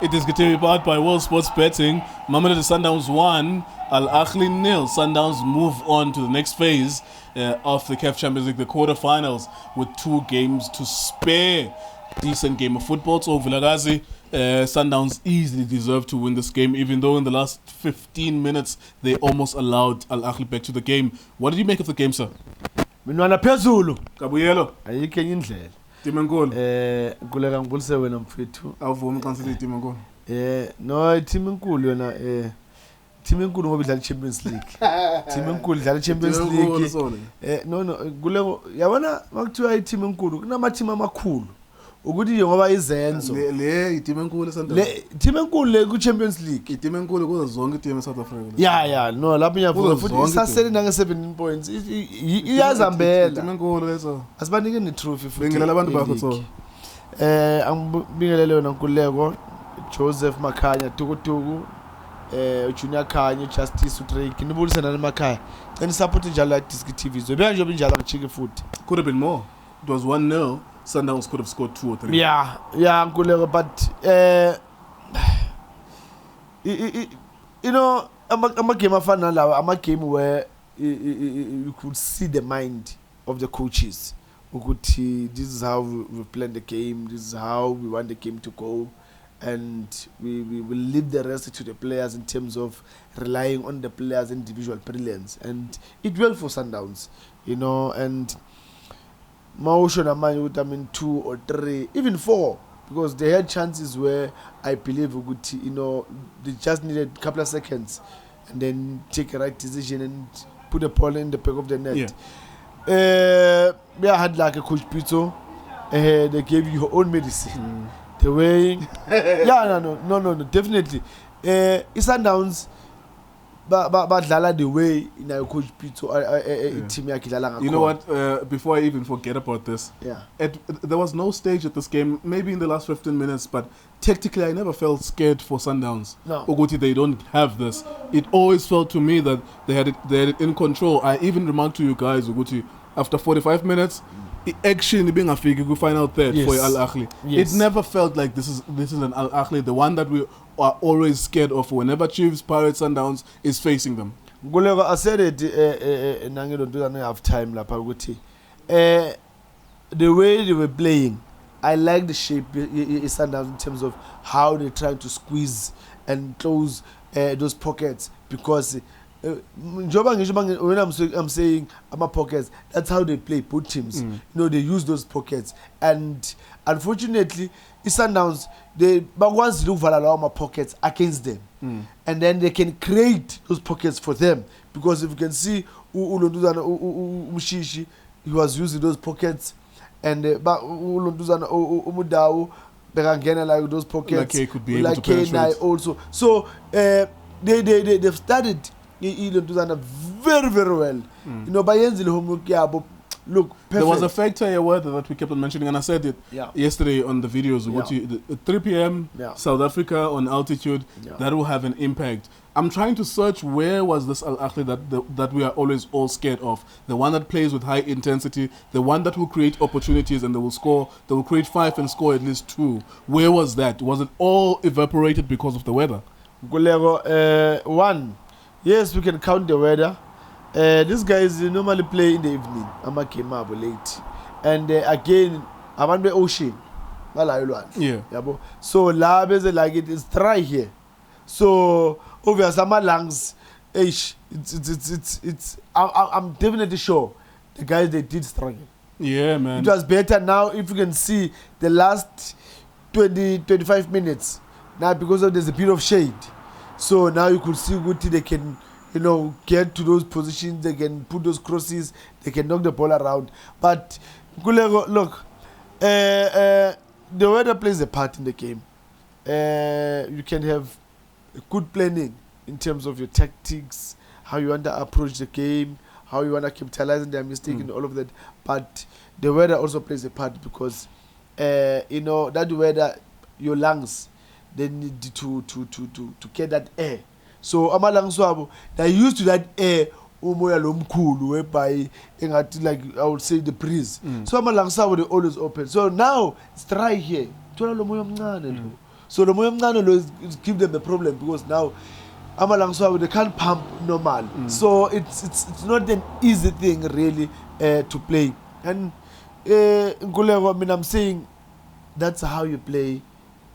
It is continued powered by World Sports Betting. Mamelodi Sundowns 1, Ahly 0. Sundowns move on to the next phase of the CAF Champions League, the quarterfinals, with 2 games to spare. Decent game of football. Tso Vilakazi, Sundowns easily deserved to win this game, even though in the last 15 minutes they almost allowed Ahly back to the game. What did you make of the game, sir? Minwana phezulu. Kabuyelo. Ayikho enye indlela. Team enkulu. Kuleka ngibulise wena mfethu. Awuvumi kansile team enkulu. No, team enkulu yona team enkulu ngoba idlala Champions League. Team enkulu idlala Champions League. No kuleko yabona makuthiwa team enkulu kunama team amakhulu. Ukuthi nje ngoba izenzo le team enkulu eSouth le team enkulu le ku Champions League team enkulu kuzo zonke team eSouth Africa yeah no lapho ngiyavuka futhi isasele nange 17 points iyazambela team enkulu leso asibanike ne trophy futhi bingelela abantu bakho so angibingelele wena Nkululeko Joseph Makhanya Tukutuku Junior Khanya Justice Utrake nibulise nani emakhaya cela support njalo iDiskiTV zobeka nje njalo ngijike futhi could have been more. It was 1-0. Sundowns could have scored 2 or 3. Yeah, Nkululeko, but you know, I'm a game afana lawa. I'm a game where you could see the mind of the coaches. This is how we plan the game. This is how we want the game to go, and we will leave the rest to the players in terms of relying on the players' individual brilliance. And it will for Sundowns, you know, and. Motion I mean 2 or 3, even 4, because they had chances where I believe you know, they just needed a couple of seconds and then take a right decision and put the ball in the back of the net. I had like a Coach Pito, they gave you your own medicine. The way, no, definitely. It's Sundowns. But the way in our Coach Pito team you know what? Before I even forget about this, there was no stage at this game, maybe in the last 15 minutes, but tactically I never felt scared for Sundowns. No. Ogoti, they don't have this. It always felt to me that they had it in control. I even remarked to you guys, Ogoti, after 45 minutes, action being a figure, we find out that for Ahly. It never felt like this is an Ahly, the one that we are always scared of whenever Chiefs, Pirates, Sundowns is facing them. I said it and I don't have time the way they were playing, I like the shape Sundowns in terms of how they're trying to squeeze and close those pockets, because when I'm saying pockets, that's how they play both teams. You know, they use those pockets, and unfortunately Sundowns but once you look for my pockets against them, and then they can create those pockets for them, because if you can see Mushishi, he was using those pockets, and but Umudao like those pockets like could be able to penetrate also. So they've started very, very well. You know, by look, perfect. There was a factor here that we kept on mentioning, and I said it yesterday on the videos. At 3 p.m. South Africa on altitude, that will have an impact. I'm trying to search where was this Ahly that we are always all scared of. The one that plays with high intensity, the one that will create opportunities and they will score. They will create 5 and score at least 2. Where was that? Was it all evaporated because of the weather? One, yes, we can count the weather. These guys normally play in the evening. I'm a came up late, and again, I'm on the ocean. So lab is like it is dry here. So obviously, my lungs, it's. I'm definitely sure the guys they did struggle. Yeah, man. It was better now if you can see the last 20-25 minutes now, because there's a bit of shade. So now you could see what they can. You know, get to those positions, they can put those crosses, they can knock the ball around. But look, the weather plays a part in the game. You can have good planning in terms of your tactics, how you want to approach the game, how you want to capitalize on their mistake and all of that. But the weather also plays a part, because you know, that weather, your lungs, they need to get that air. So amalangso they're used to that air umoya lomkhulu whereby like I would say the breeze. So amalangso they always open. So now it's dry here. So the Moyamgano is give them a problem because now Amalangswa they can't pump normal. So it's not an easy thing really to play. And Ngulego, I mean, I'm saying that's how you play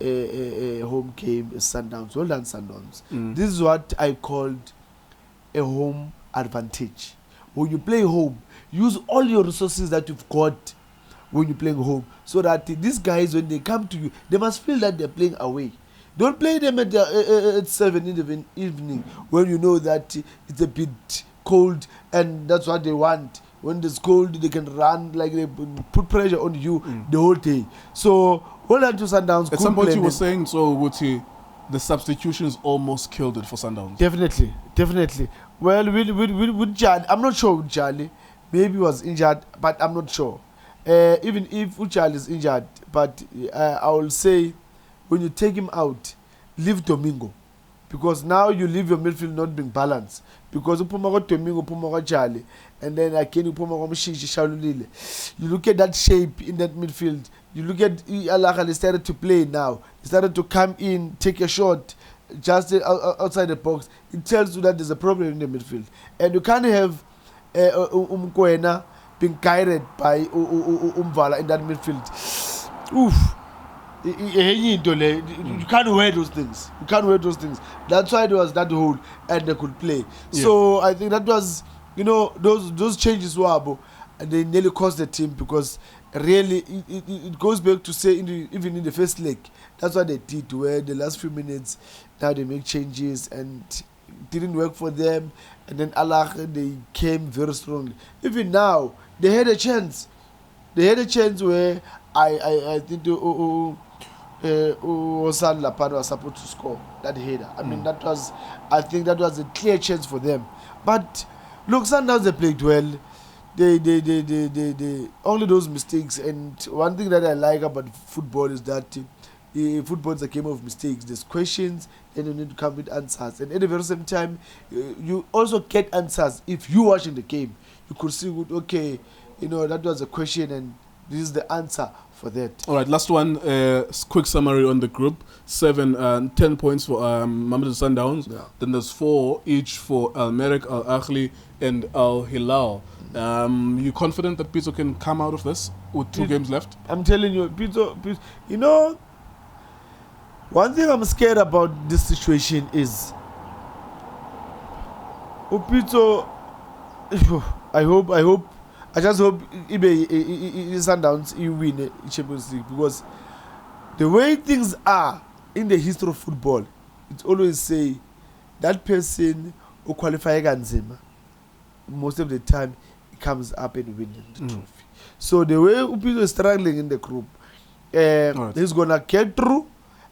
a home game, Sundowns. Well done, Sundowns. This is what I called a home advantage. When you play home, use all your resources that you've got when you're playing home, so that these guys, when they come to you, they must feel that they're playing away. Don't play them at 7 in the evening when you know that it's a bit cold and that's what they want. When it's cold, they can run, like they put pressure on you the whole day. So, well done to Sundowns. At some point you were saying, so Guti, the substitutions almost killed it for Sundowns. Definitely. Well, with Charlie, I'm not sure with Charlie. Maybe he was injured, but I'm not sure. Even if Uchal is injured, but I will say, when you take him out, leave Domingo, because now you leave your midfield not being balanced. Because Upumago Domingo, Upumago Charlie, and then again Upumago Shalulile. You look at that shape in that midfield. You look at Ahly started to play now. He started to come in, take a shot just outside the box. It tells you that there's a problem in the midfield, and you can't have Umkwena being guided by Umvala in that midfield. Oof. You can't wear those things. That's why there was that hole and they could play. Yeah. So I think that was, those changes were, and they nearly cost the team, because really it goes back to say even in the first leg, that's what they did, where the last few minutes now they make changes and it didn't work for them, and then they came very strongly. Even now they had a chance. Where I think Osan Lapano was supposed to score that header. I mean, I think that was a clear chance for them. But look, Sundowns, they played well. They only those mistakes. And one thing that I like about football is that football is a game of mistakes. There's questions, and you need to come with answers. And at the very same time, you also get answers. If you're watching the game, you could see, okay, that was a question, and this is the answer for that. All right, last one. Quick summary on the group: 10 points for Mamelodi Sundowns. Yeah. Then there's 4 each for Al Merrikh, Al Ahly, and Al Hilal. You confident that Pizzo can come out of this with 2 games left? I'm telling you, Pizzo, one thing I'm scared about this situation is Pizzo. I just hope Sundowns you win the Champions League, because the way things are in the history of football, it always say that person who qualify Ganzima, most of the time it comes up and wins the trophy. So the way Upito is struggling in the group, right, he's gonna get through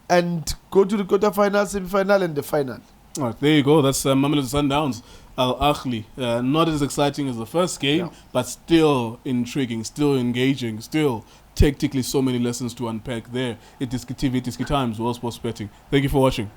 and go to the quarterfinal, semi-final, and the final. All right, there you go. That's Mamelodi Sundowns. Al Ahly, not as exciting as the first game, but still intriguing, still engaging, still tactically so many lessons to unpack there. iDiskiTV, iDiski Times, World Sports Betting. Thank you for watching.